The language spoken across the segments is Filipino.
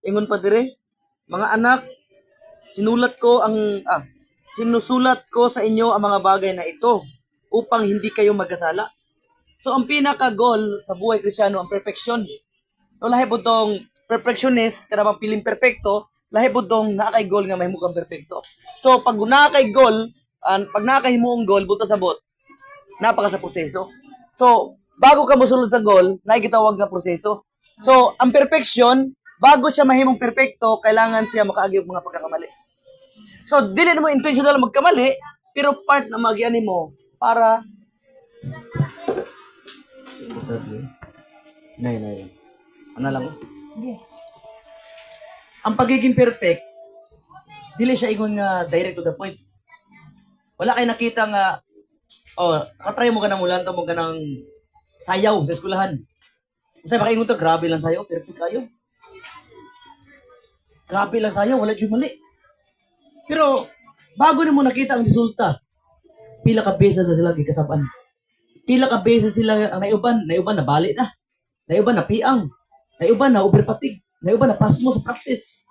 Ingon pa dire, mga anak, sinulat ko ang sinusulat ko sa inyo ang mga bagay na ito upang hindi kayo magkasala. So ang pinaka-goal sa buhay Kristyano ang perfection. No lahi po tong perfectionist kada bang piling perpekto, lahi po tong naa kay goal nga mahimo kang perpekto. So pag naa kay goal, pag naa kay himuong goal buto sabot, napaka sa proseso. So bago ka mosulod sa goal, naay gitawag nga proseso. So ang perfection, bago siya mahimong perpekto, kailangan siya makaagi og mga pagkakamali. So dili mo intentional magkamali, pero part na magiani mo para nay. Ano lang mo? Ang pagiging perfect, dili siya ingon nga direct to the point. Wala kay nakita nga katry mo ka ng mulan mo ka ng sayaw sa eskwelahan. Kasi makaingon to, grabe lang sayaw, perfect kayo. Grabe lang sayaw, wala dyan mali. Pero, bago nimo nakita ang resulta, pila ka beses na sila gikasaban. Pila ka beses sila ang naiuban na bali na. Naiuban na piang. Naiuban na overpatig. Naiuban na pasmo sa practice.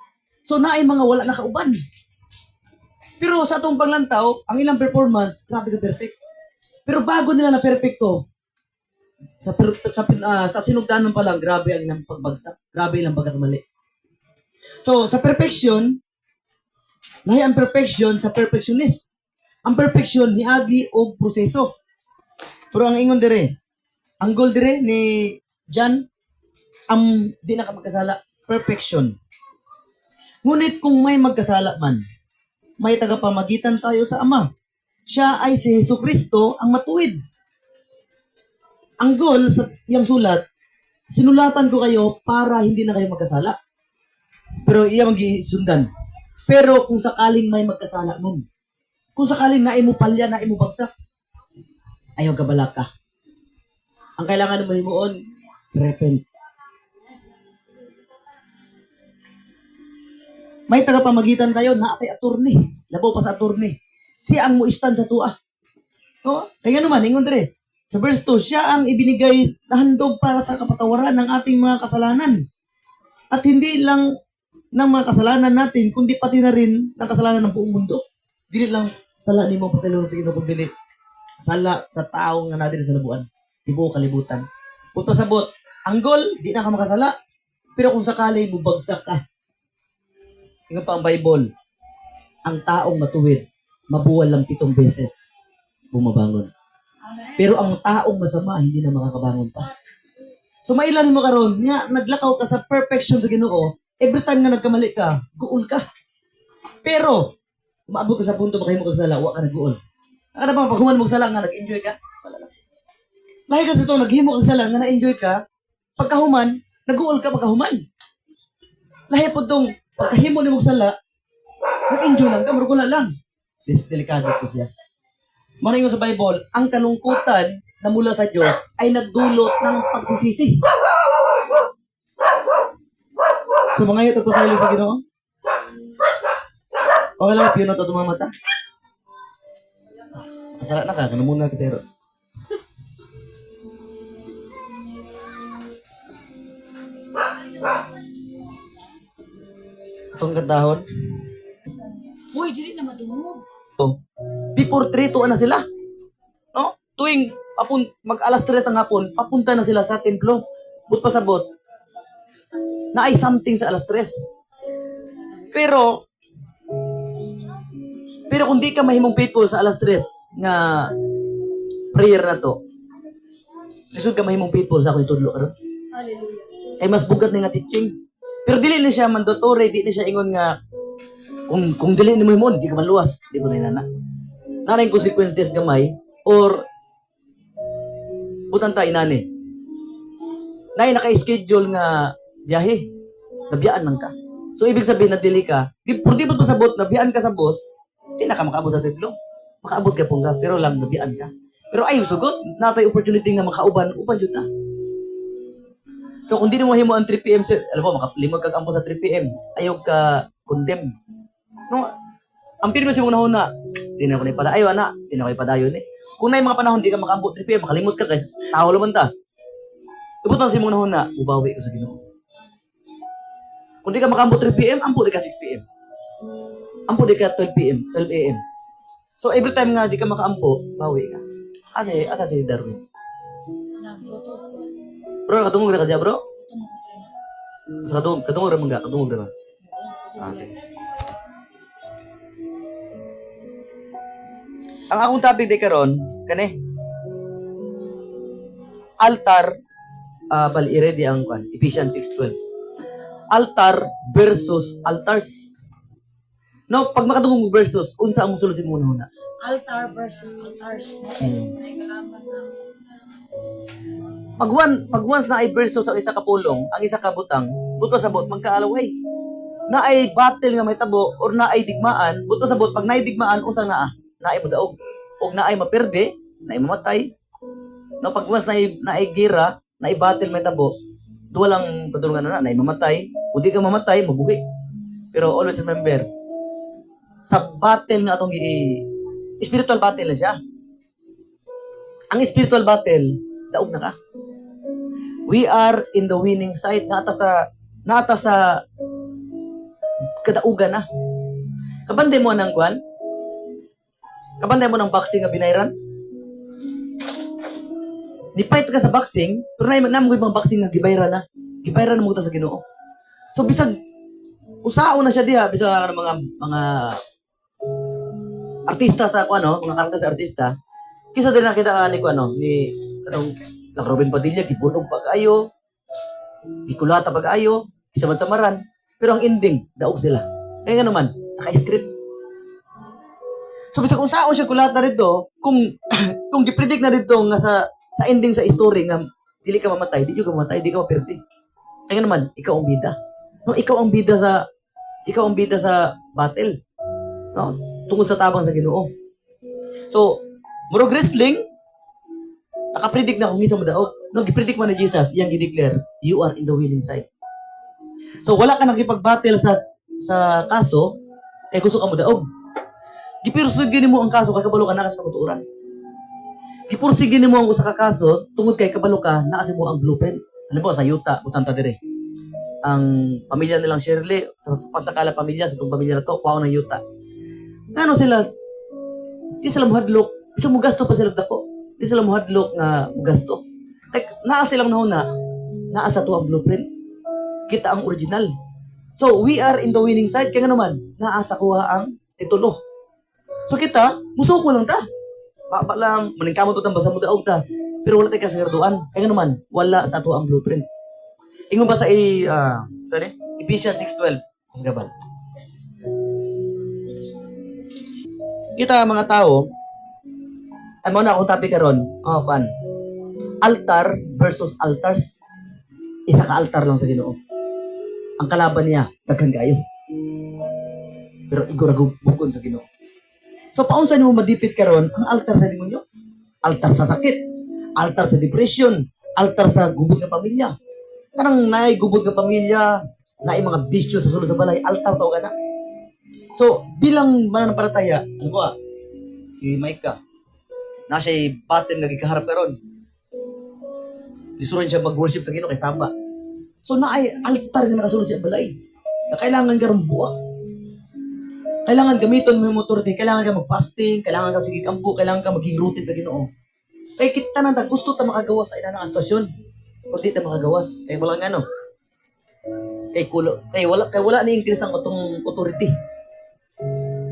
So, naay mga wala na kauban. Pero sa atong panglantaw, ang ilang performance, grabe ka perfect. Pero bago nila na perfecto, sa sinugdanan pa lang, grabe ang ilang pagbagsak. Grabe ilang pagkakamali. So, sa perfection, nahi ang perfection sa perfectionist. Ang perfection niagi og proseso. Pero ang ingon dire, ang goal dire ni John, ang di na ka magkasala, perfection. Ngunit kung may magkasala man, may tagapamagitan tayo sa Ama. Siya ay si Jesucristo ang matuwid. Ang goal sa iyang sulat, sinulatan ko kayo para hindi na kayo magkasala. Pero iya magisundan. Pero kung sakaling may magkasala nun, kung sakaling naimo palya, naimo bagsak, ayaw kabalak ka. Ang kailangan mo himuon, repent. May tagapamagitan tayo na atay attorney. Labaw pa sa attorney. Siya ang muistan sa tua. No? Kaya naman, ingon dire. Sa verse 2, siya ang ibinigay na handog para sa kapatawaran ng ating mga kasalanan. At hindi lang ng mga kasalanan natin, kundi pati na rin ng kasalanan ng buong mundo. Dili lang sala ni mo pasaylo sa Ginoo dili. Sala sa tao nga natin sa labuan. Tibuo kalibutan. Puto sabot, ang goal, di na ka makasala. Pero kung sakali mo bagsak ka, tingnan pa ang Bible, ang taong matuwid, mabuwal lang 7 beses bumabangon. Pero ang taong masama, hindi na makakabangon pa. So mailan mo karon nga naglakaw ka sa perfection sa Ginoo, every time nga nagkamali ka, guol ka. Pero maabot ka sa punto makahimo kag sala, wa ka nag-guol. Kada ba paghuman mo sala nga nag-enjoy ka? Wala lang. Lahi kasi to naghimo kag sala nga na-enjoy ka, pagkahuman, nag-guol ka pagkahuman. Lahi po tong pagkahimo ni mo sala, nag-enjoy lang ka, murag wala lang. Delikado ko siya. Maringon sa Bible, ang kalungkutan na mula sa Diyos ay nagdulot ng pagsisisi. So mga ito po sa ilo sa Ginoo. Okay lang, piyo na ito tumamata. Kasala na ka, kano muna kasi ero. Itong katahon. Uy, dili na madungog. Before 3 to na sila. No? Tuwing mag-alas 3 ng hapon, papunta na sila sa templo. But pasabot, na ay something sa alas 3. Pero kung di ka mahimong faithful sa alas 3 nga prayer na to, lisod ka mahimong faithful sa akong itudlo karon. Hallelujah. Ay mas bugat na nga teaching. Pero dili na siya mandatory, di na siya ingon nga kung dili ni mo himon, di ka maluwas, di mo na inana. Naring consequences gamay or butang ta inani. Nay naka-schedule nga biyahe. Nabiyaan man ka. So ibig sabihin na dili ka, di mo pasabot nabiyaan ka sa boss, di na ka makaabot sa templo. Makaabot ka pungga, pero lang nabiyaan ka. Pero ayaw sugot, natay opportunity nga makauban, uban jud ta. So kung di mo himo ang 3 PM, alam mo makalimot kag ampo sa 3 PM, ayaw ka condemn. No, ang pirmi sa mong nahuna, di na ko ni padayo ana, di na ko padayon eh. Kung na mga panahon di ka makaambot 3 PM, makalimot ka guys, tao laman ta. Ibutan sa mong nahuna, ubawi ko sa Ginoo. Kung di ka makaampo 3 p.m., ampo di ka 6 p.m. Ampo di ka 12 p.m., 12 a.m. So every time nga di ka makaampo, bawi ka. Asa si Darwin. Nagluto ko. Bro, katungog na ka dyan, bro? Ito mo kayo. Sa katungog na mga, katungog na ba? Sige. Ang akong topic di karon kani altar bali ready ang kwan Ephesians 6:12. Altar versus altars. No, pag makadungog mo versus unsa ang solusin mo na. Altar versus altars. Yes. May kalaman na. Pag once na ay versus ang isa ka pulong, ang isa ka butang, buto sa bot magkaalaway. Na ay battle nga may tabo or na ay digmaan, buto sa bot pag naay digmaan unsang naa? Naay modaog. Og naay maperde, naay mamatay. No pag once naay gira, naay battle may tabo, duwa lang padulungan na naay mamatay. Kung di ka mamatay, mabuhi. Pero always remember, sa battle nga atong spiritual battle na siya. Ang spiritual battle, daog na ka. We are in the winning side. Nata sa kadaugan na. Kabande mo ng kwan? Kabande mo ng boxing nga binayran? Ni-fight ka sa boxing, pero naman ko yung mga boxing nga gibayran na. Gibayran na mo ta sa Ginoo. So bisag usao na siya diha bisag mga artista sa kwan no, mga karakter sa artista. Kisa din nakita ni kwan no, ni kanong Robin Padilla gipunog pag-ayo. Gikulata pag-ayo, kisa man samaran, pero ang ending daog sila. Kaya nga naman, naka-script. So bisag kung saan siya kulata rito, kung kung gipredict na dito nga sa ending sa story nga dili ka mamatay, di ka mamatay, di ka maperde. Kaya naman, ikaw ang bida. No, ikaw ang bida sa battle. No, tungkol sa tabang sa Ginoo. So, murag wrestling, nakapredict na kung isa mo daog. No, gipredict man ni Jesus, iyang gideclare, you are in the winning side. So, wala ka nakipag-battle sa kaso, kaya gusto ka mo daog. Gipursige nimo ang kaso kay kabalo ka na sa katuuran. Gipursige nimo ang usa ka kaso tungod kay kabalo ka naa sa mo ang blueprint. Alam mo sa yuta utang ta dire. Ang pamilya nilang Shirley sa pansakala pamilya sa tong pamilya na to kuha ng yuta. Ngano sila? Di sila mohadlok, isa mo gasto pa sila dako. Di sila mohadlok nga gasto. Kay naa silang nahuna, naa sa to ang blueprint. Kita ang original. So we are in the winning side kaya nga naman naa sa kuha ang titulo. So kita, musuko lang ta. Papa lang, maningkamot to basa mo daog ta. Pero wala tayo kasagarduan. Kaya naman, wala sa ato ang blueprint. Ingon ba sa Ephesians 6:12. Kusgabal. Kita mga tao, ano na akong topic karon? Kan. Altar versus altars. Isa ka altar lang sa Ginoo. Ang kalaban niya, daghan kayo. Pero iguragog bukon sa Ginoo. So paunsa nimo madipit karon ang altar sa demonyo? Altar sa sakit, altar sa depression, altar sa gubod nga pamilya. Kanang naay gubod nga pamilya, naay mga bisyo sa sulod sa balay, altar to kana. So bilang mananampalataya, ano ba? Si Micah, na siya batin nga gikaharap karon. Isuron siya mag-worship sa Ginoo kay Samba. So naay altar nga nakasulod sa balay. Na kailangan karon buak. Kailangan gamiton mo yung authority, kailangan ka mag-fasting, kailangan ka sige kampo, kailangan ka maging routine sa Ginoo. Kay kita nang gusto ta makagawas sa ina nga sitwasyon. O di ta makagawas, kay wala ngano. Kay wala ni increase ang atong authority.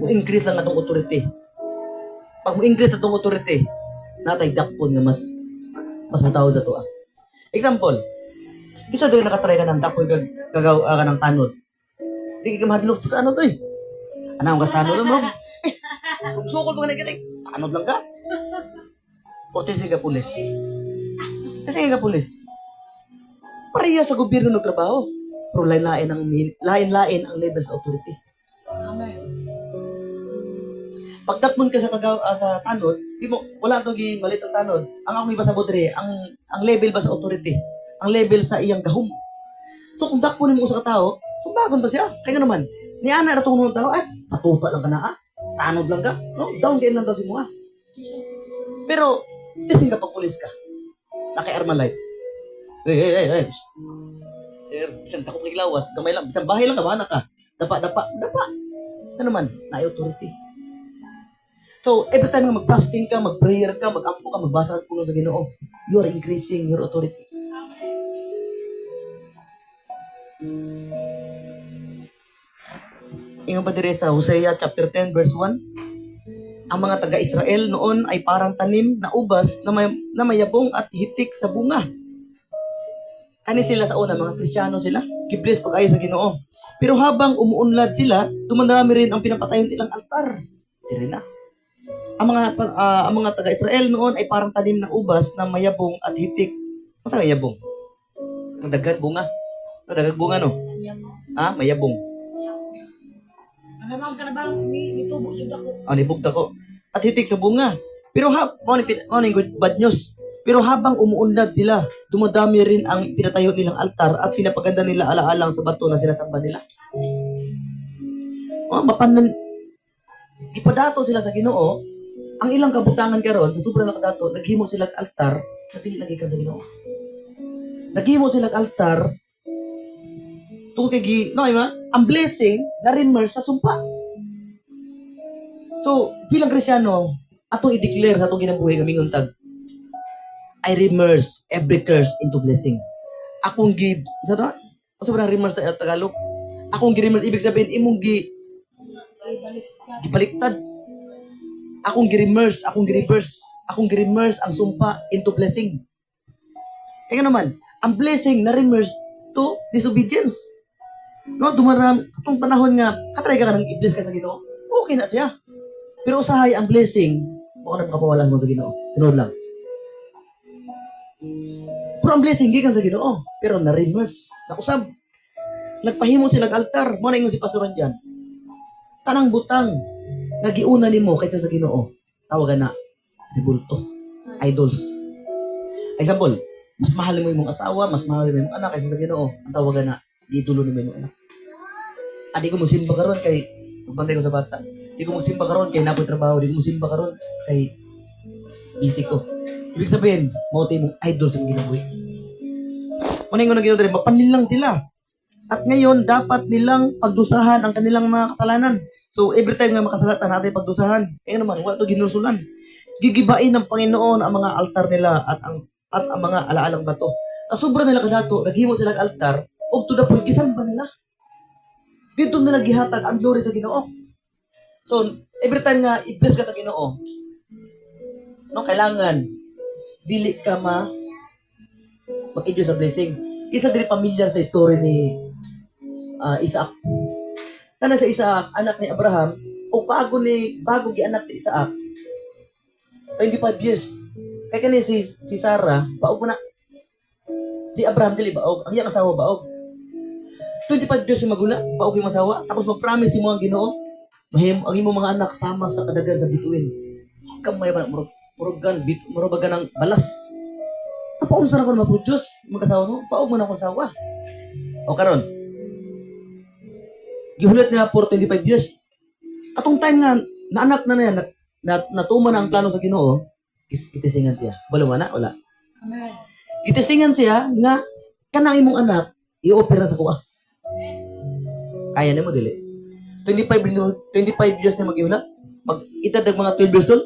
Mo increase lang atong authority. Pag mo increase atong authority, natay dakpon nga mas mutawod sa tuwa. Example, kisa dili nakatry ka ng dakpon kagaw ka ng tanod. Di ka mahadlok sa ano to eh. Ano ang gastano doon, bro? Kung sukol pa ka na tanod lang ka. Portis ka pulis. Kasi ka pulis. Pareha sa gobyerno ng trabaho. Pero lain-lain ang level sa authority. Amen. Pagdakmon ka sa tanod, di mo, wala ito malit ang tanod. Ang ako may basabot rin, ang level ba sa authority? Ang level sa iyang gahom. So kung dakmon mo sa katao, sumbagon ba siya? Kaya nga naman, ni ana na itong tao, patuta lang ka na tanod lang ka, no? Down kain lang daw si mo Pero, testing ka pag pulis ka. Sa kay Armalite. Hey. Isang takot kay lawas, gamay lang, isang bahay lang ka, anak ka. Dapa. Ano naman, na authority. So, every time nga mag-fasting ka, mag-prayer ka, mag-ampo ka, magbasa ka puno sa Ginoo, you are increasing your authority. Ingon pa dire sa Hosea chapter 10 verse 1, ang mga taga-Israel noon ay parang tanim na ubas na mayabong at hitik sa bunga. Kani sila sa una, mga Kristiyano sila, gibless pag-ayo sa Ginoo. Pero habang umuunlad sila, dumadami rin ang pinapatayon nilang altar. Dire na. Ang mga taga-Israel noon ay parang tanim na ubas na mayabong at hitik. Masa mayabong? Madagat bunga. Madagat bunga no? Mayabong. Ano ka na ba? Nitubo jud ako. Nibugta ko. At hitik sa bunga. Pero bad news. Pero habang umuunlad sila, dumadami rin ang pinatayo nilang altar at pinapaganda nila alaalang sa bato na sinasamba nila. Ipadato sila sa Ginoo. Ang ilang kabutangan karon sa sobrang nakadato, naghimo sila og altar na dili lagi ka sa Ginoo. Naghimo sila og altar tungkol kay ang blessing na rimers sa sumpa. So, bilang Kristiyano, atong i-declare sa atong ginabuhi kaming untag, I remerse every curse into blessing. Akong give, sa remerse sa Tagalog? Akong gi-remerse, ibig sabihin, imong gibaliktad. Akong gi-remerse ang sumpa into blessing. Kaya naman, ang blessing na remerse to disobedience. No, dumaram, atong panahon nga, katry ka nang i-bless ka sa Ginoo, okay na siya. Pero usahay ang blessing, mo na makapawalan mo sa Ginoo. Tinod lang. Pero ang blessing gikan sa Ginoo, pero na-reverse, nakusab. Nagpahimo sila ng altar, mo na ingon si pastoran diyan. Tanang butang nagiuna nimo kaysa sa Ginoo. Tawagan na ribulto, idols. Example, mas mahal mo imong asawa, mas mahal mo imong anak kaysa sa Ginoo. Ang tawagan na gidulo nimo imong anak. Adi ko mo simba karon kay magbantay ko sa bata. Di ko mo simba karon kay nakoy trabaho, di ko mo simba karon kay busy ko. Ibig sabihin, mauti mong idol sa ginabuhi. Muna yung ginawa rin, mapanlilang sila. At ngayon, dapat nilang pagdusahan ang kanilang mga kasalanan. So, every time nga makasalatan natin pagdusahan, kaya naman, wala ito ginusulan. Gigibain ng Panginoon ang mga altar nila at ang mga alaalang bato. Sa sobra nila kadato, naghimo sila ng altar, o to the point, gisamba nila. Dito nila gihatag ang glory sa Ginoo. So, every time nga i-bless ka sa Ginoo, no, kailangan dili ka mag-enjoy sa blessing. Isa dili familiar sa story ni Isaac. Kana sa Isaac, anak ni Abraham, o bago gi-anak si Isaac, 25 years. Kaya kani si Sarah, baog mo na. Si Abraham dili baog, ang iyang asawa baog. 25 years yung magula, baog yung asawa, tapos mag-promise mo ang Ginoo, ang imong mga anak sama sa kadagan sa bituin. Kamay ba murugan ng balas. Napaunsa na ko na ma-produce mag-asawa mo, paog mo na akong asawa. O karon, gihulat niya for 25 years. Atong time nga, naanak na niya, natuman na ang plano sa Ginoo, gitistingan siya. Balo na? Wala. Amen. Gitistingan siya nga, kanang imong anak, i-opera sa kuha. Kaya niya mo, dili. 25 years na maghihulat. Pag itadag mga 12 years old,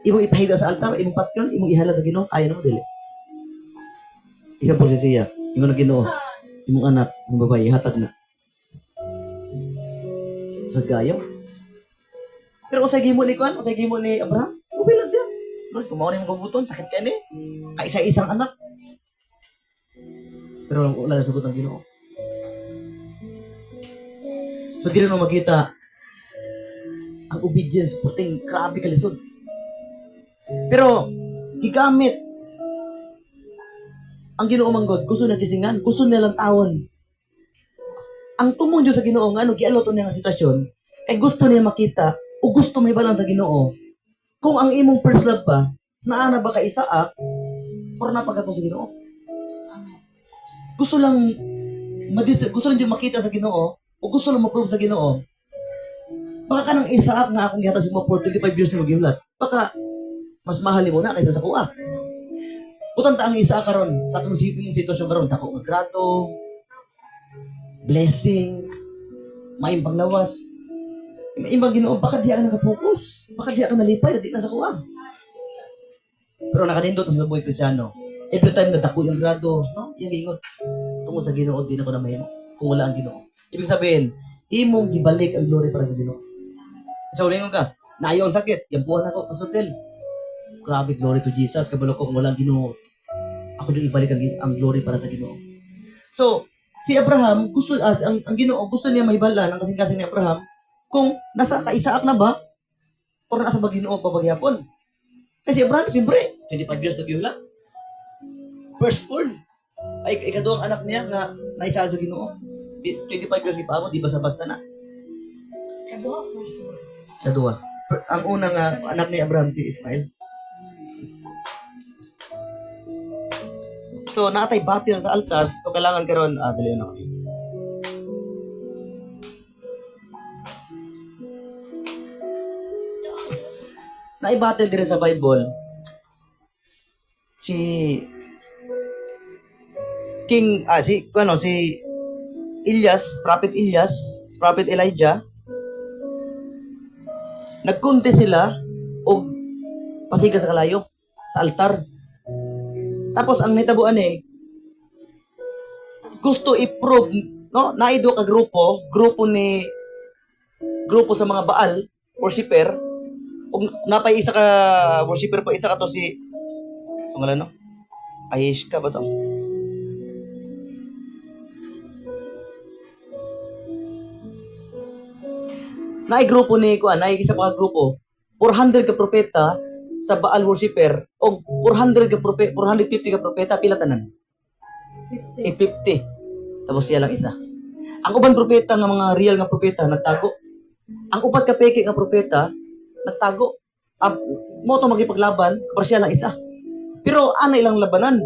imong ipahida sa altar, imong patyon, imong ihala sa Ginoo, kaya na mo dili. Isa po siya, imong na Ginoo, imong anak, imong babae, hatag na. Sa gayo. Pero usay gimo ni Kuan, usay gimo ni Abraham, okay lang siya. Lord, kumaw na imong kabuton, sakit ka ni. Kaisa-isang anak. Pero wala na sagot ang Ginoo. So, di rin mo makita ang obedience, puting grabe kalisod. Pero, gigamit ang Ginoo man God, gusto na kisingan, gusto nilang tawon. Ang tumunyo sa Ginoo, gialot niya nga sitwasyon, kay gusto niya makita, o gusto may balang sa Ginoo, kung ang imong first love ba, naana ba ka Isaac, or napagapon sa Ginoo. Gusto lang yung makita sa Ginoo, o gusto lang ma-prove sa Ginoo, baka ka ng Isaac nga akong gihatag sa mga 25 years na maghihulat, baka mas mahal mo na kaysa sa kuha. Butang ta ang isa karon sa atong sitwasyon karon, dako nga grado, blessing, maayong panglawas. Imbang Ginoo, baka di ka nakapokus, baka di ka nalipay, di na sa kuha. Pero nakanindot sa buhay Kristyano. Every time na dako yung grado, no? Yung ingon, tungkol sa Ginoo, di na ko na mahimo kung wala ang Ginoo. Ibig sabihin, imong gibalik ang glory para sa Ginoo. So, lingon ka, naayo ang sakit, yampuhan ako, pasotel. Grabe, glory to Jesus, kabalo ko kung wala ang Ginoo. Ako din ibalik ang glory para sa Ginoo. So, si Abraham, gusto, ang Ginoo, gusto niya mahibala ng kasing-kasing ni Abraham, kung nasa kaisaak na ba, o nasa ba Ginoo pa bagyapon. Kasi Abraham, siyempre, 25 years na gihula. Firstborn. Ay, ikaduhang anak niya nga naisa sa Ginoo. 25 years ipaabot, di basta-basta na. Kaduha first one. Kaduha. Ang unang anak ni Abraham, si Ismael. So, nakatay batil sa altars. So, kailangan karon dali na kami. Naibatil din sa Bible si si Elias, Prophet Elijah. Nagkunti sila og pasiga sa kalayo sa altar. Tapos ang nitabuan gusto i-prove, no, naido ka grupo sa mga Baal worshipper. Ug napay isa ka worshipper pa, isa ka to si ngalan no? Ahishka ba to? Naay grupo ni kuan, naay isa pa ka grupo. 400 ka propeta sa Baal worshipper og 450 ka propeta pila tanan? 850. Tapos siya lang isa. Ang uban propeta nga mga real nga propeta nagtago. Ang upat ka peke nga propeta nagtago. Mo to magipaglaban, pero siya lang isa. Pero ana ilang labanan.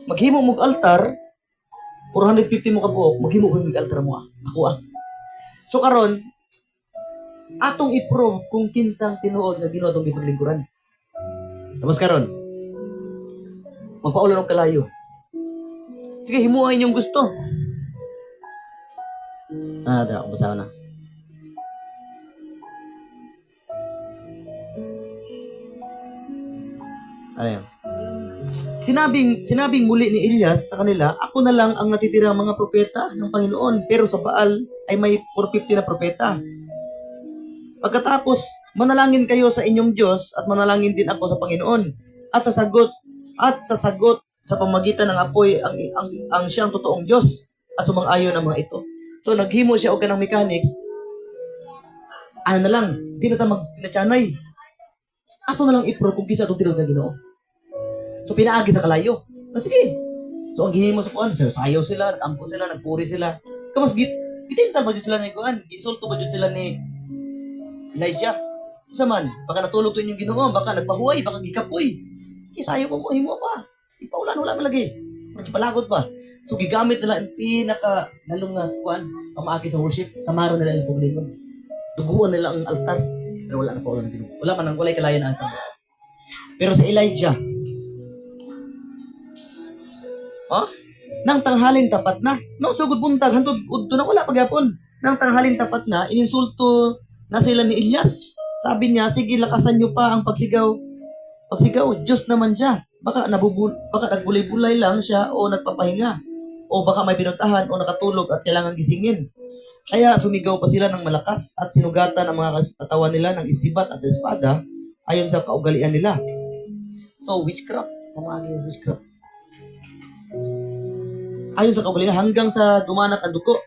Maghimo mo altar, 450 mo ka buok, maghimo mo altar mo ako. So karon, atong i-prove kung kinsang tinuod nga Ginoo atong gipaglingkuran. Tapos karon, magpaulan og kalayo. Sige, himuay inyong gusto. Dara, basaw na. Ano yun? Sinabing muli ni Elias sa kanila, ako na lang ang natitirang mga propeta ng Panginoon, pero sa Baal ay may 450 na propeta. Pagkatapos, manalangin kayo sa inyong Diyos at manalangin din ako sa Panginoon. At sa sagot sa pamagitan ng apoy ang siyang totoong Diyos at sumang-ayon ang mga ito. So naghimo siya og kanang mechanics. Ano na lang, di na ta magpinatsanay. Ato na lang i-prove kung kisa itong tinod ng Ginoo. So pinaagi sa kalayo. Sige. So ang gihimo sa kuan, sayaw sila, nag-ampo sila, nagpuri sila. Kamas gitintal ba jud sila ni kuan? Giinsulto ba jud sila ni Elijah? Sa man, baka natulog to inyong Ginoo, baka nagpahuway, baka gikapoy. Sige, sayaw mo, himo pa. Ipaulan wala man lagi. Magipalagot pa. So gigamit nila ang pinaka lalong nga kuan, pamaagi sa worship, samaron nila ang paglingon. Duguan nila ang altar, pero wala na paulan ng Ginoo. Wala man nang walay kalayan ang altar. Pero sa Elijah, nang tanghalin tapat na. No, sugod buntag hantod udto na wala pagyapon. Nang tanghalin tapat na, ininsulto na sila ni Elias. Sabi niya, sige lakasan niyo pa ang pagsigaw. Pagsigaw, Diyos naman siya. Baka nagbulay-bulay lang siya o nagpapahinga. O baka may pinuntahan o nakatulog at kailangan gisingin. Kaya sumigaw pa sila ng malakas at sinugatan ang mga katawan nila ng isibat at espada ayon sa kaugalian nila. So, witchcraft. Pamagi witchcraft. Ayon sa kabalingan, hanggang sa dumanak ang dugo,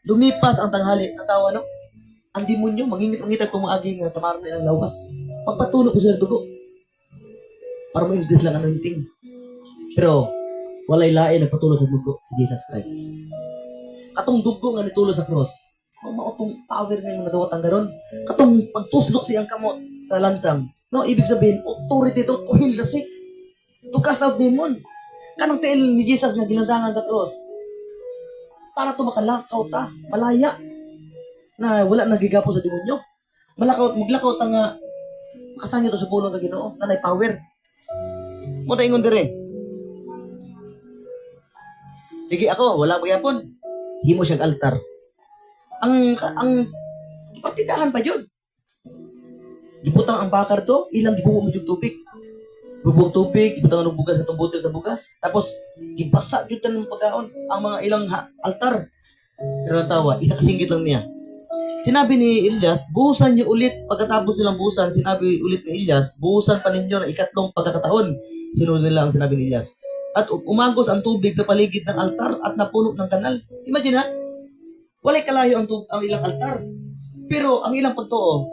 lumipas ang tanghali. Natawa, no? Ang demonyo, mangingit-mangit at tumaaging sa maron nilang lawas. Pagpatulog ko sa dugo. Para mo English lang anointing. Pero, walay lain nagpatulog sa dugo, si Jesus Christ. Katong dugo nga nitulo sa cross, mautong power nga yung nadawat ang garon. Katong pagtuslok siyang kamot sa lansang, no? Ibig sabihin, authority to heal the sick. To cast out demon. Kanong tiil ni Jesus nga gilansangan sa cross para to makalakaw ta, malaya na wala nagigapo sa demonyo. Maglakaw ta nga makasangit to sa pulong sa Ginoo, kanay power. Mo ta ingon dire. Sige ako, wala pa yapon. Himo siyang altar. Ang partidahan pa jud. Gibutang ang bakar to, ilang gibuo mo yung tubig. Bubog tubig, gibutang ang bugas atong butil sa bugas. Tapos gibasa jud ng pagkaon ang mga ilang altar. Pero ang tawa, isa kasinggit lang niya. Sinabi ni Elias, buhusan niyo ulit. Pagkatapos nilang buhusan, sinabi ulit ni Elias, buhusan pa ninyo ng ikatlong pagkakataon. Sinunod nila ang sinabi ni Elias. At umagos ang tubig sa paligid ng altar at napuno ng kanal. Imagine ha, walay kalayo ang ilang altar. Pero ang ilang pagtuo,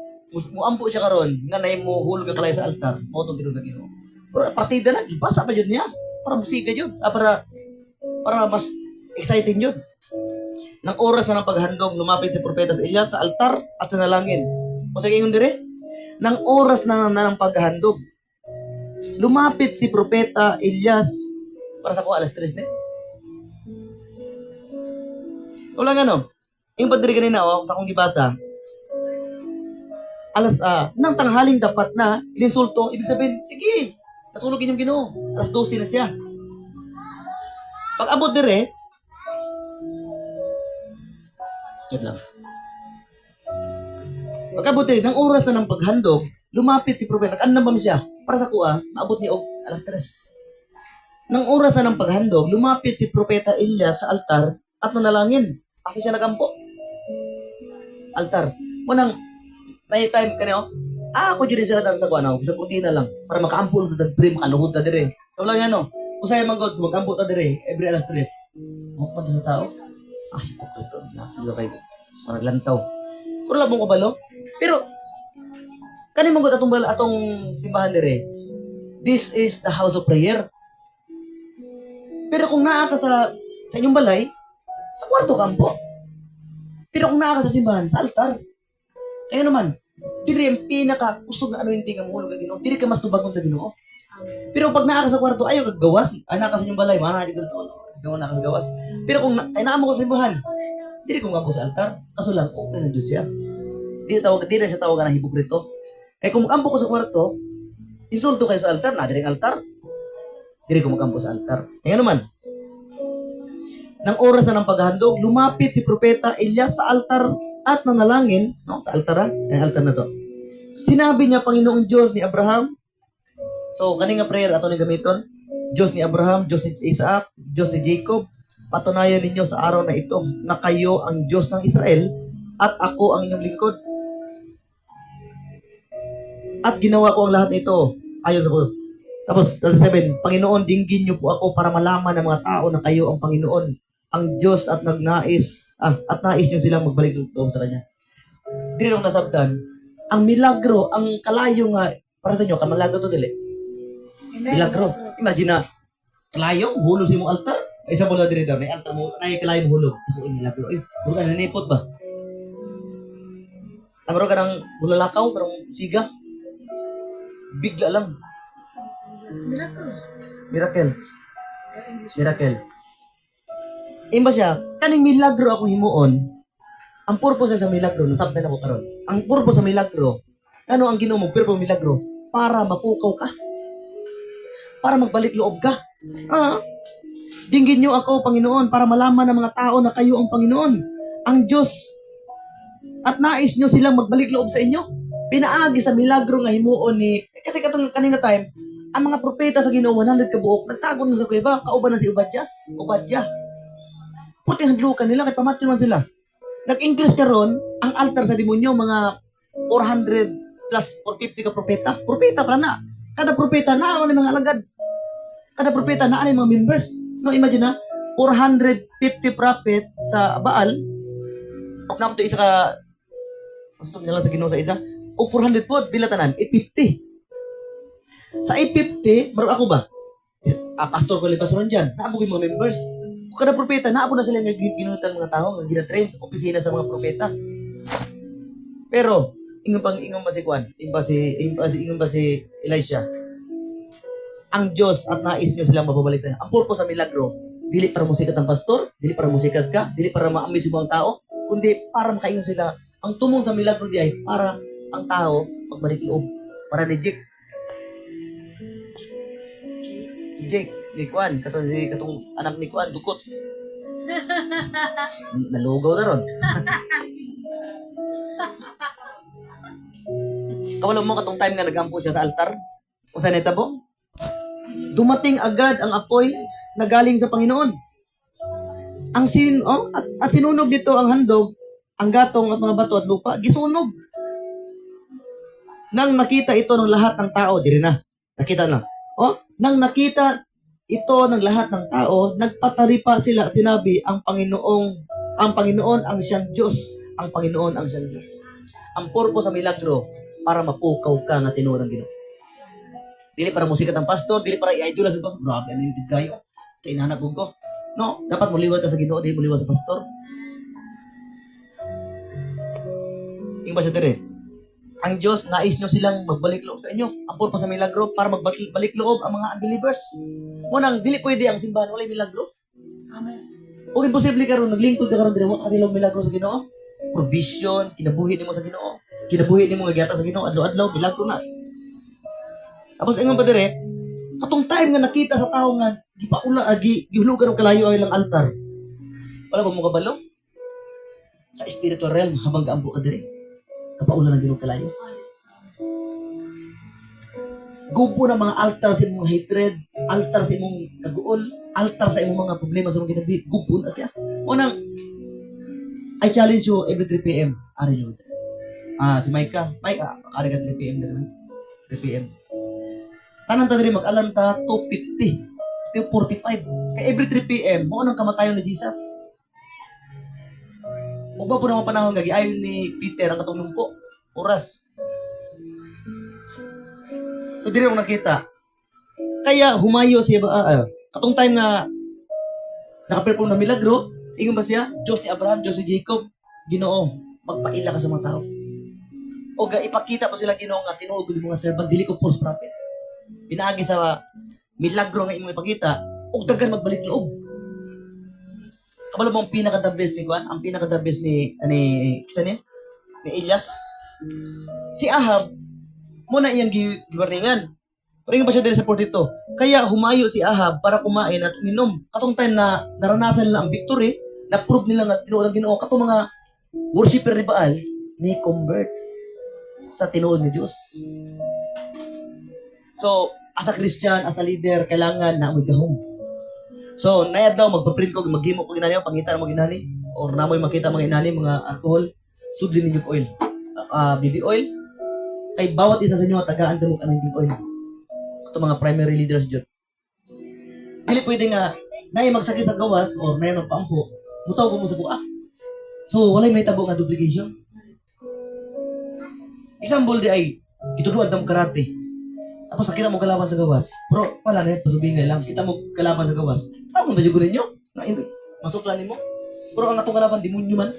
muampo siya karon nga nay mo hulog ka kalayo sa altar, mo tong tinud na Ginoo. Pero partida na, gibasa pa jud niya para musika jud, para mas exciting jud. Nang oras na ng paghandog, lumapit si propeta sa Elias sa altar at sa nalangin. O sige ingon dire, nang oras na ng paghandog, lumapit si propeta Elias para sa ko alas 3 ni. Wala nga no. Yung padiri kanina sa akong gibasa, nang tanghaling dapat na ininsulto, ibig sabihin, sige, natulog inyong Ginoo. Alas 12 na siya. Pag abot dire, wait lang. Pag-abot din, ng oras na ng paghandog, lumapit si propeta. Nag-andam siya. Para sa kuha, maabot ni Og alas 3. Nang oras na ng paghandog, lumapit si propeta Elias sa altar at nanalangin. Asa siya nagampo? Altar. Munang, night time ka niyo, ako dyan sila sa kuha na, isang kunti na lang, para makaampo ng tadagpre, makaluhod na dire. Ito lang yan, no? Usay manggod, mag-ampo na dire, every alas 3. Huwag sa tao. Si Pagod ito. Nasa mga kayo. Parang lantaw. Pero labong ko balo. Pero, kanin mong atong simbahan dire. This is the house of prayer. Pero kung naa ka sa inyong balay, sa kwarto kampo. Pero kung naa ka sa simbahan, sa altar. Kaya naman, diri ang pinaka-kusog na ano yung tingin mo, Ginoo. Diri ka mas tubagon sa Ginoo. Pero pag naa ka sa kwarto, ayaw ka gawas. Anak ka sa inyong balay, mana di ko ito. Gawa na ka sa gawas. Pero kung naamo ko sa simbahan, dili ko ngampo sa altar. Kaso lang, okay na dyan siya. Di na siya tawag na hipokrito. Kaya kung magampo ko sa kwarto, insulto kayo sa altar, na diring altar. Dili ko magampo sa altar. Kaya naman, nang oras na ng paghahandog, lumapit si propeta Elias sa altar at nanalangin, no, sa altar yung altar na to. Sinabi niya, Panginoong Diyos ni Abraham, so kaninga prayer ato ni gamiton, Diyos ni Abraham, Diyos ni Isaac, Diyos ni Jacob, patunayan ninyo sa araw na ito na kayo ang Diyos ng Israel at ako ang inyong lingkod. At ginawa ko ang lahat nito ayon sa Panginoon. Tapos, 37, Panginoon, dinggin niyo po ako para malaman ng mga tao na kayo ang Panginoon, ang Diyos at at nais niyo silang magbalik loob sa Kanya. Dili nung nasabdan, ang milagro, ang kalayo nga, para sa inyo, kamalagro to dili. Milagro. Imagine na, kalayo, hulog sa imong altar. Ay, sa mula dito, may altar mo, kalayo mo hulog. Ako, milagro. Ay, hulog ka nanipot ba? Amaro ka ng bulalakaw, karong siga. Bigla lang. Miracles. Imba siya, kaning milagro akong himuon, ang purpose sa milagro, nasabdan ako karon. Ang purpose sa milagro, ano ang Ginoo mo, purpose sa milagro? Para mapukaw ka. Para magbalik loob ka. Dinggin niyo ako, Panginoon, para malaman ng mga tao na kayo ang Panginoon, ang Diyos, at nais niyo silang magbalik loob sa inyo. Pinaagi sa milagro nga himuon ni, kasi katong kanina time, ang mga propeta sa Ginoo 100 ka buok, nagtago na sa kuweba, kauban na si Obadya. Puting hadlukan nila, kay pamatyo man sila. Nag-increase karon ang altar sa demonyo, mga 400 plus 450 ka propeta. Propeta pala na. Kada propeta na mga alagad. Kada propeta na mga members. No, imagine na, 450 prophet sa Baal. Pag na ito isa ka, gusto nila sa Ginoo sa isa, o 400 po, bilatanan, 850. Sa 850, baro ako ba? Pastor ko pastoran dyan, naabog yung mga members. Kung kada propeta, naabog na sila yung ginutan mga tao, gina-train sa opisina sa mga propeta. Pero, ingon ba si Juan? Ingon ba si Elisha? Ang Diyos at nais nyo silang mababalik sa inyo. Ang purpose sa milagro, dili para musikat ang pastor, dili para musikat ka, dili para ma-amaze mo ang tao, kundi para makaingon sila. Ang tumong sa milagro di ay para ang tao magbalik loob. Para legit. Jake, ni Kwan, katong anak ni Kwan, dukot. Nalugaw na ron. Kawala mo katong time nga nagampo siya sa altar. O sa netabo? Dumating agad ang apoy na galing sa Panginoon. At sinunog dito ang handog, ang gatong at mga bato at lupa, gisunog. Nang nakita ito ng lahat ng tao, diri na. Nakita na. Nang nakita ito ng lahat ng tao, nagpataripa sila at sinabi, ang Panginoon ang siyang Diyos. Ang Panginoon ang siyang Diyos. Ang purpose sa milagro, para mapukaw ka nga tinuod ng Ginoo. Dili para musikat ang pastor, dili para i-idol sa pastor. Grabe, ano yung tigkayo? Kainahanap ko. No, dapat muliwat ka sa Ginoo, di muliwat sa pastor. Yung ba siya dire? Ang Diyos, nais nyo silang magbalik loob sa inyo. Ang purpose sa milagro, para magbalik loob ang mga unbelievers. Munang, dili pwede ang simbahan, wala milagro. Amen. O imposible karon naglingkod ka karon dire, wala katilang milagro sa Ginoo. Provision, kinabuhi nimo sa Ginoo. Kinabuhi nimo nga giyata sa Ginoo, adlaw-adlaw milagro na. Tapos ingon pa dire, katong time nga nakita sa tao nga gihulugan og kalayo ang ilang altar. Wala ba mo kabalo? Sa spiritual realm habang gaambo ka dire. Kapaulan ng Ginoo kalayo. Gubo na mga altar sa imong hatred, altar sa imong kaguol, altar sa imong mga problema sa imong ginabi, gubo na siya. Unang, I challenge you every 3 p.m. Ari nyo. Si Mike, ari ka 3 p.m. na naman. 3 p.m. Tanan ta diri mag-alarm ta 2:50, 2:45. Kay every 3 p.m. mo nang kamatayon ni Jesus. Ug ba po naman panahon nga giayon ni Peter ang katong lumpo, oras. So diri mo nakita. Kaya humayo siya katong time nga naka-perform na milagro, ingon ba siya? Diyos ni Abraham, Diyos ni Jacob, Ginoo, magpaila ka sa mga tao. O ipakita pa sila Ginoo nga tinuod ko mga servant, dili ko false prophet. Pinaagi sa milagro nga imong ipakita, ug daghan magbalik loob. Kabalo mo ang pinaka-the best ni Juan? Ang pinaka-the best ni Elias. Si Ahab, muna iyang giwarningan. Pero ba siya dito sa 42? Kaya humayo si Ahab para kumain at uminom. Katong time na naranasan nila ang victory, na-prove nila nga tinuod ang Ginoo. Katong mga worshipper ni Baal, ni convert sa tinuod ni Diyos. So, as a Christian, as a leader, kailangan na amoy gahom. So, nayad daw, magpaprint ko, maghimo ko ginani, pangita na mga ginani, or namoy makita mga ginani, mga alcohol, sudlin ninyo oil. Baby oil, kay bawat isa sa inyo, tagaan mo anointing oil. Ito mga primary leaders dyan. Dili pwede nga, naya magsakit sa gawas, or naya magpaampo, mutaw ko mo sa kuha. So, walay may tabo nga duplication. Example di ay, ituduan tamo karate. Tapos nakita mo kalaban sa gawas. Pero wala na yun, pasubingay lang. Kita mo kalaban sa gawas. Ako ba dyan ninyo? Masuklan mo. Pero ang atong kalaban, demonyo man.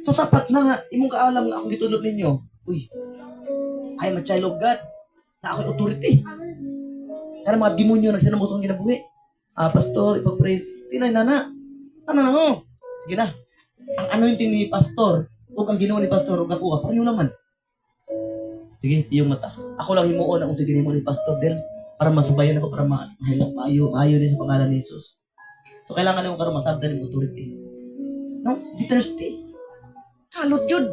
So sapat na nga, imong kaalam nga akong gitulot ninyo. Uy, I'm a child of God. Na ako'y authority. Kaya mga demonyo nagsinamos akong ginabuhi. Pastor, ipag-pray. Tinay na. Ano na ho? Sige na. Ang anointing ni pastor, o ang ginawa ni pastor, o ako, pareho naman. Sige, iyong mata. Ako lang himuon ang sige mo ni Pastor Del para masubayan ako, para mahilap maayo din sa pangalan ni Jesus. So, kailangan mo karoon masabdan ng authority. No? Be thirsty. Kalot yun.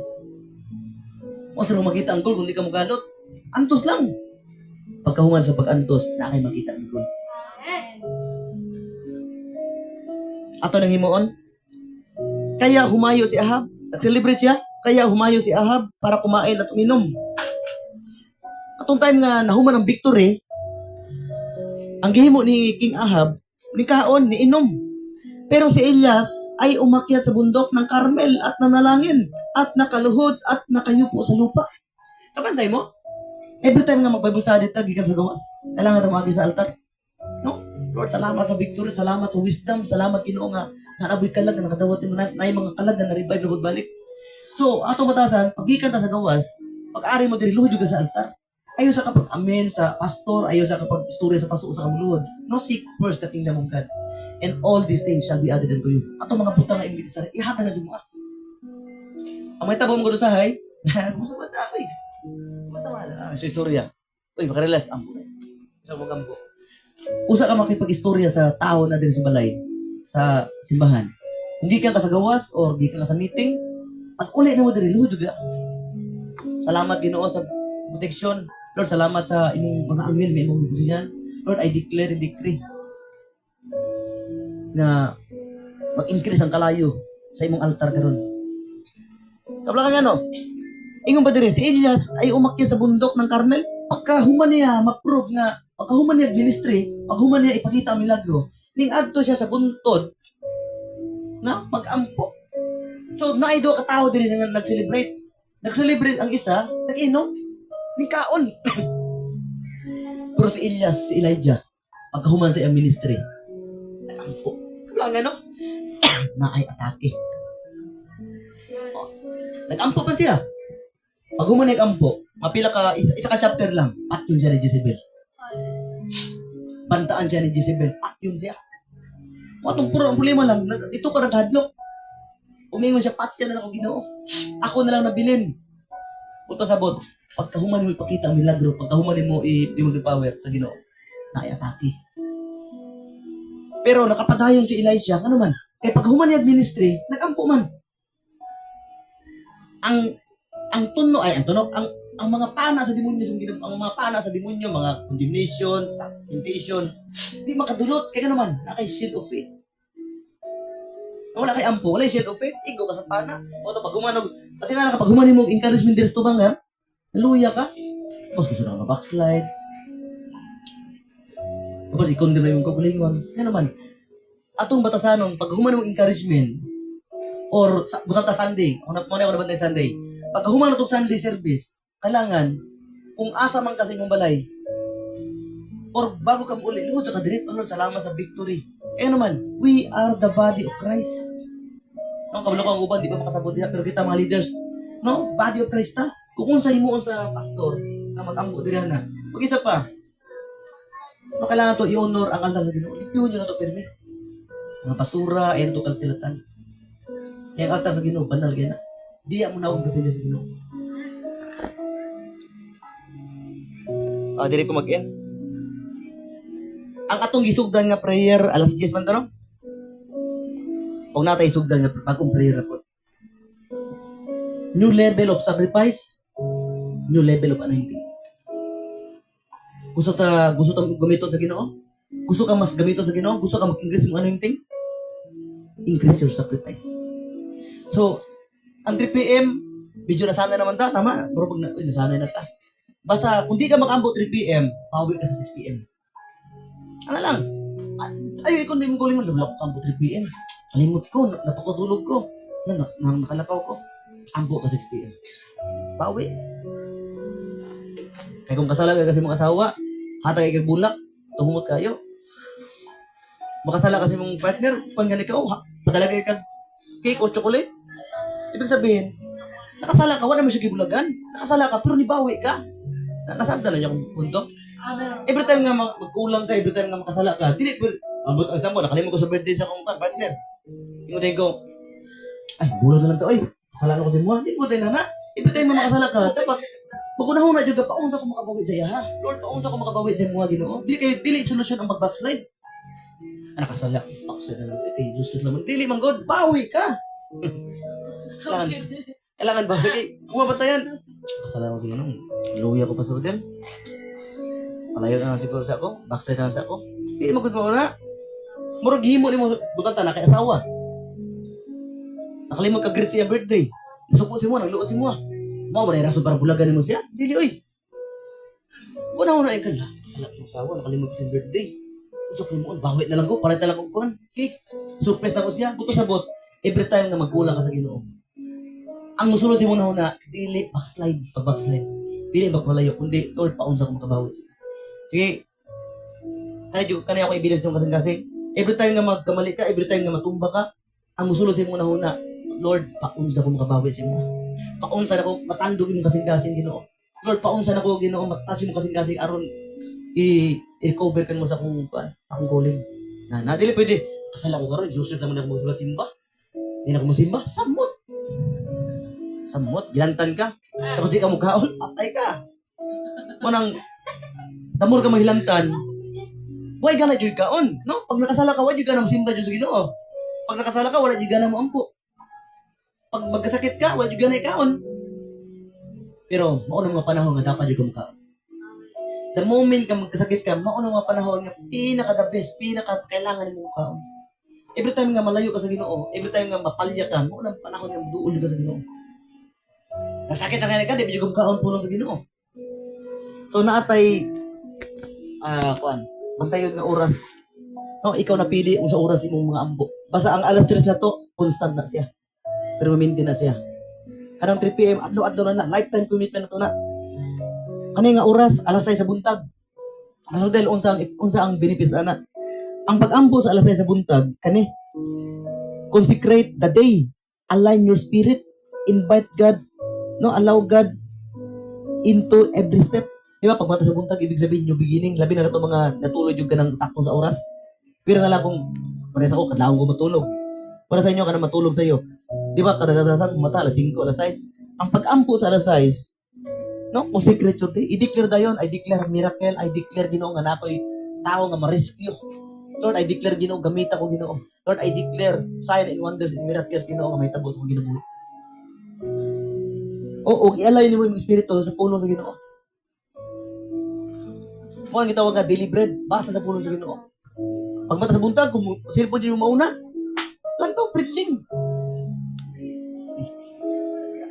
O saan mo makita ang goal kung di ka mo kalot? Antos lang. Pagkahungan sa pag-antos, na kayo makita ang goal. Ato nang himuon. Kaya humayo si Ahab. Nag-celebrate siya. Kaya humayo si Ahab para kumain at uminom. Atong time nga nahuman ang victory, ang gihimo ni King Ahab, ni kaon, ni inom. Pero si Elias ay umakyat sa bundok ng Carmel at nanalangin at nakaluhod at nakayupo sa lupa. Kapantay mo? Every time nga mag-Bible study ta, gikan sa gawas. Kailangan na maagi sa altar. No? Lord, salamat sa victory, salamat sa wisdom, salamat Ginoo nga nanaboy kalag na nakadawat mo na mga kalag na na-revive na balik. So, atong batasan, pag gikan ta sa gawas, pag-ari mo diri luhod sa altar. Ayaw sa kapag amen sa pastor, ayaw sa kapag istorya sa pastor sa kamuluhod. No, seek first the kingdom of God. And all these things shall be added unto you. Ato mga butang nga imbiti sa ihata na si mga. Ang may tabo mo ko sa hay, basta ako Basta wala. Sa istorya. Uy, makarelas. Ang isa mo gambo. usa ka makipag-istorya sa tao na diri sa balay, sa simbahan. Kung gikan ka sa gawas or gikan ka sa meeting, pag uli na mo diri, luhod ka. Salamat Ginoo sa protection. Lord, salamat sa imong mga anghel, may imong protection. Lord, I declare and decree na mag-increase ang kalayo sa imong altar karon. Kabla ka ano? Ingon ba diri si Elias ay umakyat sa bundok ng Carmel? Pagkahuman niya ma-prove nga, pagkahuman niya ministry, paghuman niya ipakita ang milagro, ning adto siya sa buntod na mag-ampo. So naay do ka tawo diri nga nag-celebrate. Nag-celebrate ang isa, nag-inom, ning kaon. Pero si Elias, si Elijah, pagkahuman sa iyang ministry, nag-ampo. Kabla nga no? Na ay atake. Nag-ampo pa siya. Pag human nag-ampo, mapila ka, isa ka chapter lang, at yun siya ni Jezebel. Bantaan siya ni Jezebel, at yun siya. Matong puro ang problema lang, ito ka naghadlok. Umingon siya, pat ka na lang ako Ginoo. Ako na lang nabilin. Punta sabot, pagkahuman mo ipakita ang milagro, pagkahuman mo i-demon power sa Ginoo, na ay-atake. Pero nakapadayon si Elijah, ano man, kaya paghuman niya ministry, nag-ampo man. Ang mga pana sa demonyo, ang mga pana sa demonyo, mga condemnation, temptation, di makadulot. Kaya naman, nakay shield of faith. Wala kay ampo, wala shield of faith, igo ka sa pana. O ito, pag humanog, pati nga kapag humanin mo, encouragement din sa tubang nga, naluya ka. Tapos gusto na backslide. Tapos i-condemn na yung kagulingon. Kaya naman, atong batasanon, pag humanin mo encouragement, or butang ta Sunday, muna ako nabantay Sunday. Pag human na Sunday service, kailangan, kung asa man kasi mong balay, or bago ka uli, luhod sa kadirit, Lord, salamat sa victory. Eh naman, we are the body of Christ. No, kabalo ko ang uban, di ba makasabot niya, pero kita mga leaders, no, body of Christ ta. Kung unsay mo sa pastor, na mag-ambo diri na. Pag isa pa, no, kailangan to i-honor ang altar sa Ginoo. Ipiyon nyo na to permi. Mga basura, ayan to kalpilatan. Kaya ang altar sa Ginoo, banal kaya na. Diya mo na akong presensya sa Ginoo. Dili ko mag-end. Ang atong gisugdan nga prayer, alas 10 man tanong. O natay isugdan nga bagong prayer ako. New level of sacrifice, new level of anointing. Gusto ta gamiton sa Ginoo? Gusto ka mas gamiton sa Ginoo? Gusto ka mag-increase mo anointing? Increase your sacrifice. So, ang 3 p.m., medyo nasanay naman ta, tama? Pero pag nasanay na ta. Basta, kung di ka mag-ambot 3 p.m., pawi ka sa 6 p.m. Ano lang? Ay, kung di mo kuling mo, labla ko kampo 3 p.m. Kalimot ko, natukotulog ko. Nakalakaw ko. Ambo ka 6 p.m. Pawi. Kaya kung kasala ka kasi mong asawa, hatag kay bulak, tuhumot kayo. Makasala kasi mong partner, kung gani ka, padala kay kag cake or chocolate. Ibig sabihin, nakasala ka, wala mo siya gibulagan. Nakasala ka, pero nibawi ka. Nasabda na niya kung punto. Every time nga magkulang ka, every time nga makasala ka, dili ko, ambot ang sambo, nakalimot ko sa birthday sa akong partner. Ingutin ko, ay, bulag na lang to, ay, kasalanan ko si Mua. Hindi ko din na. Every time nga makasala ka, dapat, pag-unahon na dyan, paunsa ko makabawi sa iya, ha? Lord, paunsa ko makabawi sa Mua, Ginoo. Dili solusyon ang mag-backslide. Nakasala, backslide na lang, eh, justice naman. Dili, man God, bawi ka. Kailangan ba? Sige, bumabatayan. Pasalamat ko yun. Iluya ko pa sa hotel. Palayo na lang siguro sa ako. Backslide na lang sa ako. Hindi magod mo na. Murag himo ni mo. Butang ta na kay asawa. Nakalimot ka greet siya birthday. Nasuko si mo, nagluot si mo. Mao ba na rason para bulagan mo siya? Dili, oy. Una-una yung kala. Pasalamat yung asawa. Nakalimot ka siya birthday. Usok mo, bawit na lang ko. Palit na lang ko kuhan. Cake. Surprise na ko siya. Buto sabot. Every time na magkulang ka sa Ginoo. Ang musulod si muna na, dili backslide, pag-backslide. Dili magpalayo, kundi, Lord, paunsa ko makabawi. Sige, kaya ako ibilis yung kasing-kasing. Every time nga magkamali ka, every time nga matumba ka, ang musulod si muna na, Lord, paunsa ko makabawi sa mo. Paunsa na ko, matandog yung kasing-kasing Ginoo. Lord, paunsa na ko, Ginoo, matas yung kasing-kasing aron i-recover ka mo sa akong calling. Na, dili pwede, kasala ko karon, useless naman ako magsimba. Hindi na ako masimba, samot, gilantan ka. Tapos di ka mukhaon, patay ka. Manang, damor ka mahilantan, Huwag gana jud kaon, no? Pag nakasala ka, huwag jud ka na musimba jud sa Ginoo. Pag nakasala ka, wala jud ka na moampo. Pag magkasakit ka, huwag jud ka na ikaon. Pero maunang mga panahon nga dapat jud ka mukaon. The moment ka magkasakit ka, maunang mga panahon nga pinaka the best, pinaka kailangan mo mukaon. Every time nga malayo ka sa Ginoo, every time nga mapalya ka, maunang panahon nga duol ka sa Ginoo. Nasakit na kaya ka, di ba jud ka mukaon pulong sa Ginoo. So naatay kuan, bantayon nga oras. No, ikaw napili kung sa oras imong mga ambo. Basta ang alas 3 na to, constant na siya. Pero maintain na siya. Kanang 3 PM, adlaw-adlaw na, lifetime commitment na to na. Kani nga oras, alas 6 sa buntag. Masudel, unsa ang benefits ana. Ang pag-ambo sa alas 6 sa buntag, kani, consecrate the day. Align your spirit. Invite God. No, allow God into every step. Di ba, pagmata sa buntag, ibig sabihin new beginning. Labi na ito mga natulog yung ka ng sakto sa oras. Pero nga lang kung, pares ako, kadlaong ko matulog. Para sa inyo, ka na matulog sa iyo. Di ba, kadagadasan, mata, alas 5, alas 6. Ang pag-ampo sa alas 6, no, consecrate your day. I-declare dayon, I declare miracle, I declare Ginoo nga nako'y tao nga ma-rescue. Lord, I declare Ginoo, gamita ko Ginoo. Lord, I declare sign and wonders and miracles Ginoo nga may tabos mong ginabuhi. Oo, i-allow niyo mo yung espiritu sa puno sa Ginoo. Mo ang gitawag nga daily bread, basa sa puno sa Ginoo. Pagmata sa buntag, kung cellphone din mo mauna, lang to, preaching.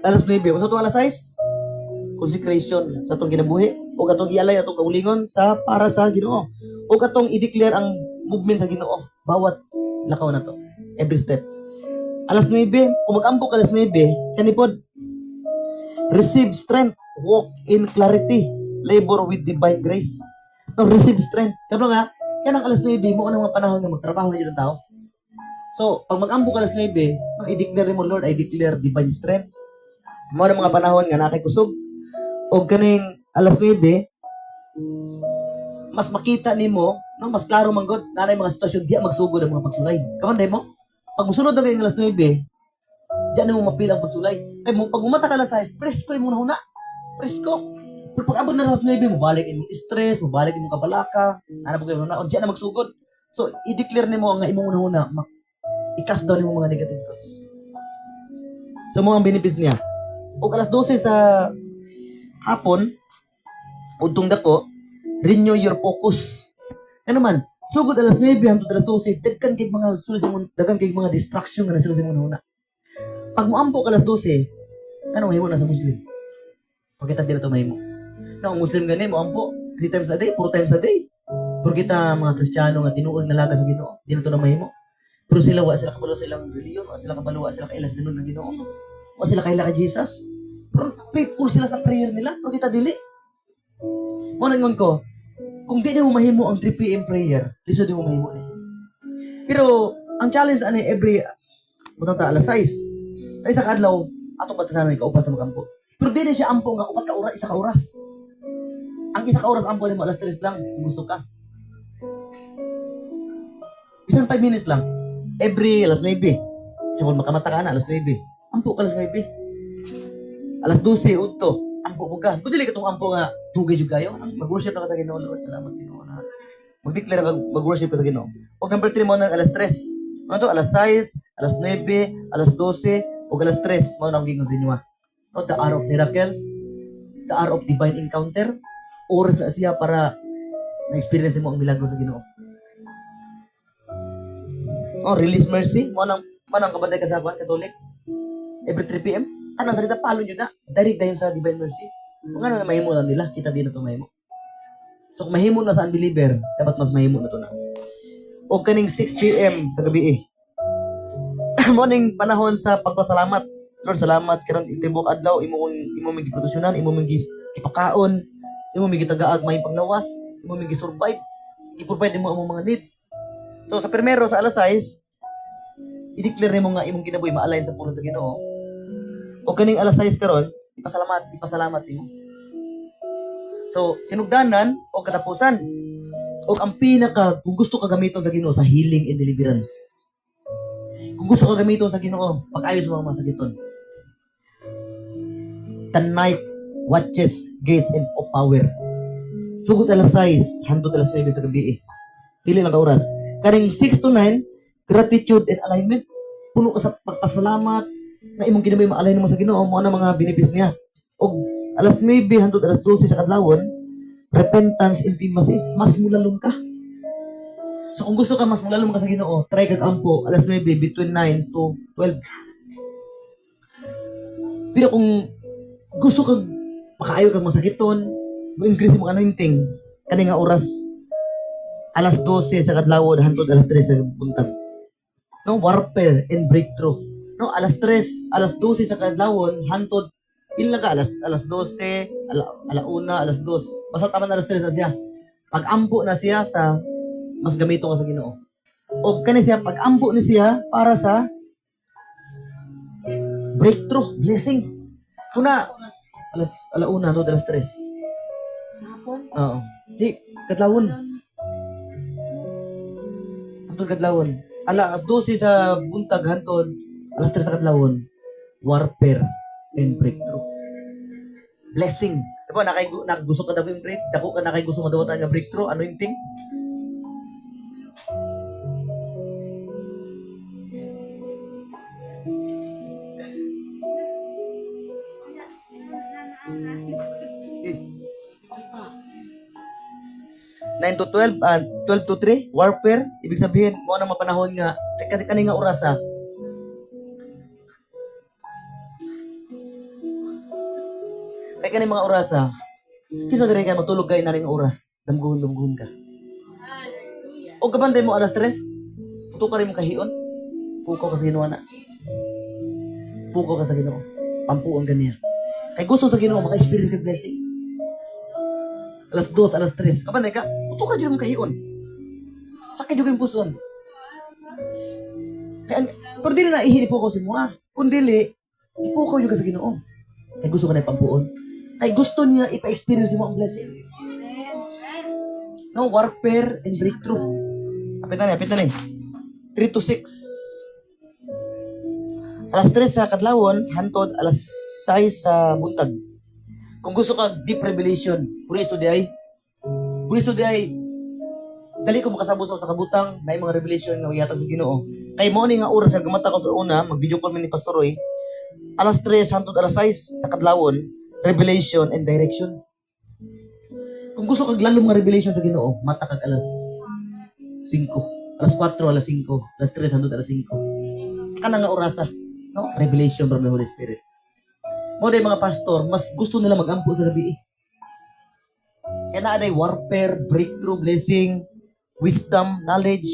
Alas 9, o sa itong alas 6, consecration sa itong ginabuhi, o katong ialay atong kaulingon sa para sa Ginoo, o katong i-declare ang movement sa Ginoo, bawat lakaw na to, every step. Alas 9, kung mag-ambok alas 9, kanipod, receive strength, walk in clarity, labor with divine grace. No, receive strength. Kapag nga, yan ang alas 9, mo ang mga panahon nga magtrabaho na dito ng tao. So, pag mag-ambok alas 9, no, i-declare mo, Lord, I declare divine strength. Mo ang mga panahon nga nakay-kusog. O kaning alas 9, mas makita nimo, no, mas klaro man god nanay mga sitwasyon diya magsugod ang mga pagsulay. Kamanday mo? Pag musunod na kayong alas 9, diyan mo mapila ang pagsulay. Kay mo pag umata ka alas 6, presko imong nahuna. Presko. Pero pag abot na alas 9, mo balik imong stress, mo balik imong kabalaka, ana po kayo na, diyan na magsugod. So, i-declare nimo nga imong nahuna, i-cast down imong mga negative thoughts. So, mo ang benefits niya. O alas 12 sa hapon, udtong dako, renew your focus. Ano man, sugod alas 9 hangtod alas 12, daghan kay mga sulisimon, daghan kay mga distraction nga nasulisimon huna. Pag moampo ka alas 12, ano mahimo na sa Muslim? Pagkita dito to mahimo. Na ang Muslim gani moampo 3 times a day, 4 times a day. Pero kita mga Kristiyano nga tinuod nga laga sa Ginoo, di na to na mahimo. Pero sila wa sila kabalo sa ilang reliyon, wa sila kabalo wa sila kailas dinon ng Ginoo. Wa sila kaila kay Jesus. Pero faithful sila sa prayer nila, pero kita dili. Mo nangon ko, kung di mo mahimo ang 3 PM prayer, lisod di mo mahimo ni. Pero ang challenge ani every butang ta alas 6. Sa isa ka adlaw atong batasan ka upat na magampo. Pero di na siya ampo nga upat ka oras, isa ka oras. Ang isa ka oras ampo nimo alas 3 lang kung gusto ka. Bisan 5 minutes lang. Every alas 9. Sabon makamata ka na alas 9. Ampo ka alas 9. Alas 12 udto. Ampo mo ka. Kung dili ka itong ampo nga, tugay yung kayo. Mag-worship na ka sa Ginoo, Lord. Salamat, Ginoo. Mag-declare ka, mag-worship ka sa Ginoo. O number 3 mo na alas 3. Ano to? Alas 6, alas 9, alas 12, o alas 3. Mo na ang gingon sa inyo. No, the hour of miracles, the hour of divine encounter. Oras na siya para na-experience mo ang milagro sa Ginoo. Oh, release mercy. Mo nang kabanday kasabuan, Katolik. Every 3 PM. Anong salita, palon yun na. Direct dayon sa divine mercy. Kung ano na mahimo na nila, kita din na ito mahimo. So kung mahimo na sa unbeliever, dapat mas mahimo na ito na. O kaning 6 PM sa gabi morning panahon sa pagpasalamat. Lord, salamat karon itibok adlaw imo mong giproduksyonan, imo mong gipakaon, imo mong gitagaag may panglawas, imo mong gisurvive, i-provide mo ang mga needs. So sa primero sa alas 6, i-declare nimo nga imong kinabuhi ma-align sa puno sa Ginoo. O kaning alas 6 karon, ipasalamat nimo. So, sinugdanan o katapusan. O ang pinaka kung gusto ka gamiton sa Ginoo sa healing and deliverance. Kung gusto ka gamiton sa Ginoo, pag-ayos mo ang masakiton. The night watches gates and of power. Sugod alas 6, hangtod alas 9 sa gabi. Pili lang ka oras. Kaning 6 to 9, gratitude and alignment. Puno ka sa pagpasalamat na imong kinabuhi ma-align mo sa Ginoo mo na mga benefits niya. Og alas 9 hangtod alas 12 sa kadlawon, repentance, intimacy, mas mulalom ka. So kung gusto ka mas mulalom ka sa Ginoo, try kag ampo alas 9 between 9 to 12. Pero kung gusto kag makaayo kag masakiton, mo increase mo anointing kani nga oras alas 12 sa kadlawon hangtod alas 3 sa buntag. No, warfare and breakthrough. No, alas 3, alas 12 sa kadlawon hangtod pila ka alas 12, alauna, alas 2. Basta taman alas 3 na siya. Pag-ampo na siya sa mas gamito ka sa Ginoo. O kani siya pag-ampo ni siya para sa breakthrough, blessing. Kuna Oras. alauna to alas 3. Sa hapon. Oo. Di kadlawon. Hantod kadlawon. Alas 12 sa buntag hantod alas 3 sa kadlawon. Warfare and breakthrough. Blessing. Diba, gusto ka daw yung break? Dako ka na kay gusto mo daw nga breakthrough? Ano yung thing? Ito pa. 9 to 12 and 12 to 3, warfare. Ibig sabihin, mo na mapanahon nga, kani nga oras ha. Kaya kani mga oras ha. Kisa dire ka matulog kay na rin oras. Damguhon ka. O kabanday mo alas 3, puto ka rin mo kahion. Pukaw ka sa Ginoo na. Pukaw ka sa Ginoo. Pampuon ka niya. Kay gusto sa Ginoo maka-experience ka blessing. Alas 2, alas 3. Kabanday ka, puto ka rin mo kahion. Sakit yung puson. Kaya, pero dili na ihinipukaw si mo ah. Kung dili, ipukaw yung ka sa Ginoo. Kay gusto ka na pampuon. Kay gusto niya ipa-experience mo ang blessing. No, warfare and breakthrough. Apit na ni. 3 to 6. Alas 3 sa kadlawon, hantod alas 6 sa buntag. Kung gusto ka deep revelation, puriso di ay dali ko makasabot sa kabutang na mga revelation nga yatag sa Ginoo. Kay mo ni nga oras sa gamata ko sa una, mag-video call mi ni Pastor Roy. Alas 3 hantod alas 6 sa kadlawon, revelation and direction. Kung gusto kag lalom nga revelation sa Ginoo, mata kag alas 5, alas 4, alas 5, alas 3 hantod alas 5. Kana nga orasa, no? Revelation from the Holy Spirit. Mo day mga pastor, mas gusto nila magampo sa gabi. Kaya na day warfare, breakthrough, blessing, wisdom, knowledge.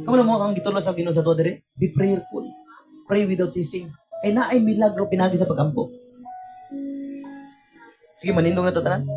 Kamu mo ang gitulo sa Ginoo sa tuwa dire? Be prayerful. Pray without ceasing. Kaya na ay milagro pinagi sa pagampo. Sige, manindong na to tanan.